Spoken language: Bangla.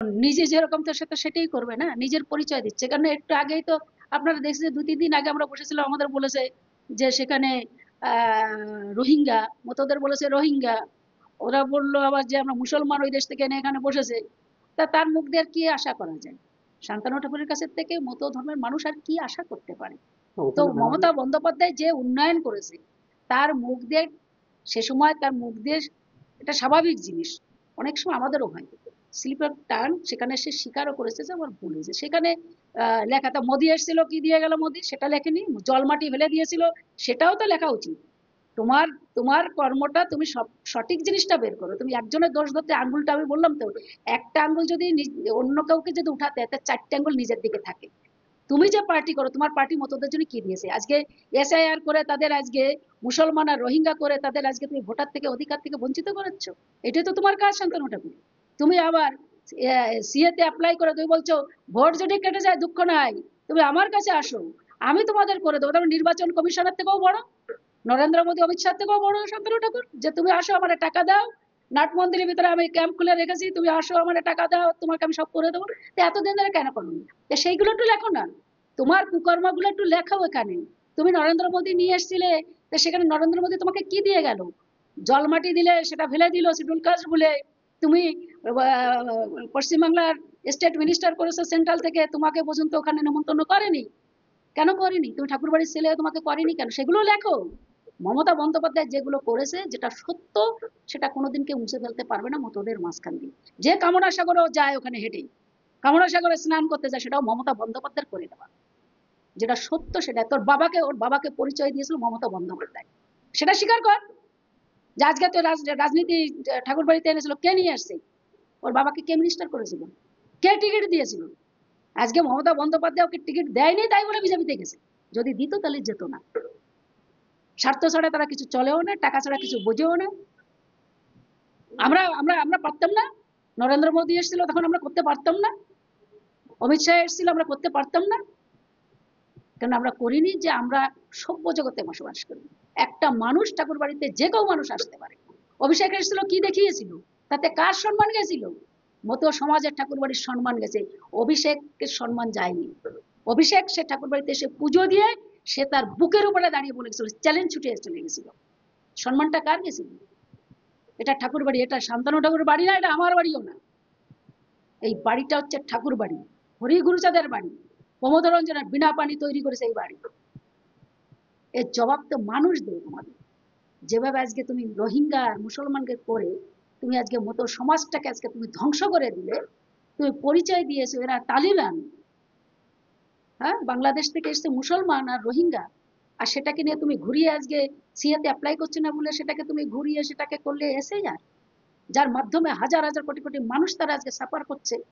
নিজে যেরকম তো সে তো সেটাই করবে না, নিজের পরিচয় দিচ্ছে। কারণ একটু আগেই তো আপনারা দেখছেন, 2-3 দিন আগে আমরা বসেছিলাম, আমাদের বলেছে যে সেখানে রোহিঙ্গা, মতোদের বলেছে রোহিঙ্গা। ওরা বললো আবার যে আমরা মুসলমান, ওই দেশ থেকে এনে এখানে বসেছে। তা তার মুখ দিয়ে আর কি আশা করা যায়? শান্তনু ঠাকুরের কাছে থেকে মতো ধর্মের মানুষ আর কি আশা করতে পারে? তো ওখানে দাঁড়ানো। মমতা বন্দ্যোপাধ্যায় যে উন্নয়ন করেছে, তার মুখ দিয়ে, সে সময় তার মুখ দিয়ে, এটা স্বাভাবিক জিনিস। অনেক সময় আমাদেরও হয় স্লিপ অফ টার্ন, সেখানে সে স্বীকারও করেছে যে আমার ভুল হয়েছে। সেখানে লেখাটা মোদি এসেছিল, কি দিয়ে গেল মোদি, সেটা লেখেনি। জল মাটি ফেলে দিয়েছিল, সেটাও তো লেখা উচিত। তোমার তোমার কর্মটা, তুমি সঠিক জিনিসটা বের করো। তুমি একজনের দোষ ধরতে, আঙ্গুলটা আমি বললাম তো, একটা আঙ্গুল যদি অন্য কাউকে যদি উঠাতে হয়, তার 4টে আঙ্গুল নিজের দিকে থাকে। তুমি যে পার্টি করো, তোমার পার্টি মতদের জন্য কি দিয়েছে? আজকে এসআইআর করে তাদের, আজকে মুসলমান আর রোহিঙ্গা করে তাদের, আজকে তুমি ভোটার থেকে, অধিকার থেকে বঞ্চিত করাচ্ছ। এটাই তো তোমার কাজ, শান্তনু ঠাকুর। তুমি আবার সিএতে অ্যাপ্লাই করে তুমি বলছো ভোট যদি কেটে যায় দুঃখ নাই, তুমি আমার কাছে আসো, আমি তোমাদের করে দেবো। তবে নির্বাচন কমিশনের থেকেও বড়, নরেন্দ্র মোদী অমিত শাহ থেকেও বড় শান্তনু ঠাকুর, যে তুমি আসো আমার টাকা দাও, নাট মন্দিরের ভিতরে আমি ক্যাম্প খুলে রেখেছি, তুমি আসো আমার টাকা দাও, তোমাকে আমি সব করে দেবো। তো এতদিন ধরে কেন করোনি? সেইগুলো একটু লেখো না, তোমার কুকর্মগুলো একটু লেখাও এখানে। তুমি নরেন্দ্র মোদী নিয়ে এসেছিলে, তো সেখানে নরেন্দ্র মোদী তোমাকে কি দিয়ে গেল? জল মাটি দিলে, সেটা ফেলে দিল শিডিউল কাস্ট বলে। তুমি পশ্চিমবাংলার স্টেট মিনিস্টার করেছো সেন্ট্রাল থেকে, তোমাকে পর্যন্ত ওখানে নিমন্ত্রণ করেনি। কেন করেনি? তুমি ঠাকুর বাড়ির ছেলে, তোমাকে করেনি কেন? সেগুলো লেখো। মমতা বন্দ্যোপাধ্যায় যেগুলো করেছে, যেটা সত্য, সেটা কোনোদিন কেউ মুছে ফেলতে পারবে না মতদের মাঝখান দিয়ে। যে কামনা সাগরেও যায় ওখানে হেঁটে, কামনা সাগরে স্নান করতে যায়, সেটাও মমতা বন্দ্যোপাধ্যায় করে দেওয়া। যেটা সত্য সেটা। তোর বাবাকে, ওর বাবাকে পরিচয় দিয়েছিল মমতা বন্দ্যোপাধ্যায়, সেটা স্বীকার কর। যে আজকে তো রাজনীতি ঠাকুর বাড়িতে এনেছিল, কে নিয়ে আসছে? ওর বাবাকে কে মিনিস্টার করেছিল? কে টিকিট দিয়েছিল? আজকে মমতা বন্দ্যোপাধ্যায় ওকে টিকিট দেয়নি, তাই বলে বিজেপিতে গেছে। যদি দিত তাহলে যেত না। স্বার্থ ছাড়া তারা কিছু চলেও না, টাকা ছাড়া কিছু বোঝেও না। আমরা আমরা আমরা পারতাম না? নরেন্দ্র মোদী এসেছিল তখন আমরা করতে পারতাম না? অমিত শাহ এসেছিল, আমরা করতে পারতাম না? কেন আমরা করিনি? যে আমরা সভ্য জগতে বসবাস করি। একটা মানুষ ঠাকুর বাড়িতে যে কেউ মানুষ আসতে পারে। অভিষেক এসেছিল, কি দেখিয়েছিল? তাতে কার সম্মান গেছিল? মতো সমাজের ঠাকুর বাড়ির সম্মান গেছে, অভিষেকের সম্মান যায়নি। অভিষেক সে ঠাকুর বাড়িতে এসে পুজো দিয়ে, সে তার বুকের উপরে দাঁড়িয়ে বলে গেছিল, চ্যালেঞ্জ ছুটে চলে গেছিল। সম্মানটা কার গেছিল? এটা ঠাকুর বাড়ি, এটা শান্তনু ঠাকুর বাড়ি না, এটা আমার বাড়িও না। এই বাড়িটা হচ্ছে ঠাকুর বাড়ি, হরি গুরুচাঁদের বাড়ি। প্রমোদ রঞ্জনের বিনা পানি তৈরি করেছে এই বাড়ি। এর জবাব তো মানুষ দেবে তোমাদের। যেভাবে আজকে তুমি রোহিঙ্গা আর মুসলমানকে করে, তুমি আজকে মতো সমাজটাকে আজকে তুমি ধ্বংস করে দিলে। তুমি পরিচয় দিয়েছো এরা তালিবান। হ্যাঁ, বাংলাদেশ থেকে এসছে মুসলমান আর রোহিঙ্গা, আর সেটাকে নিয়ে তুমি ঘুরিয়ে আজকে সিএতে অ্যাপ্লাই করছে না বলে সেটাকে তুমি ঘুরিয়ে সেটাকে করলে এসে যায়, যার মাধ্যমে হাজার হাজার কোটি কোটি মানুষ তারা আজকে সাফার করছে।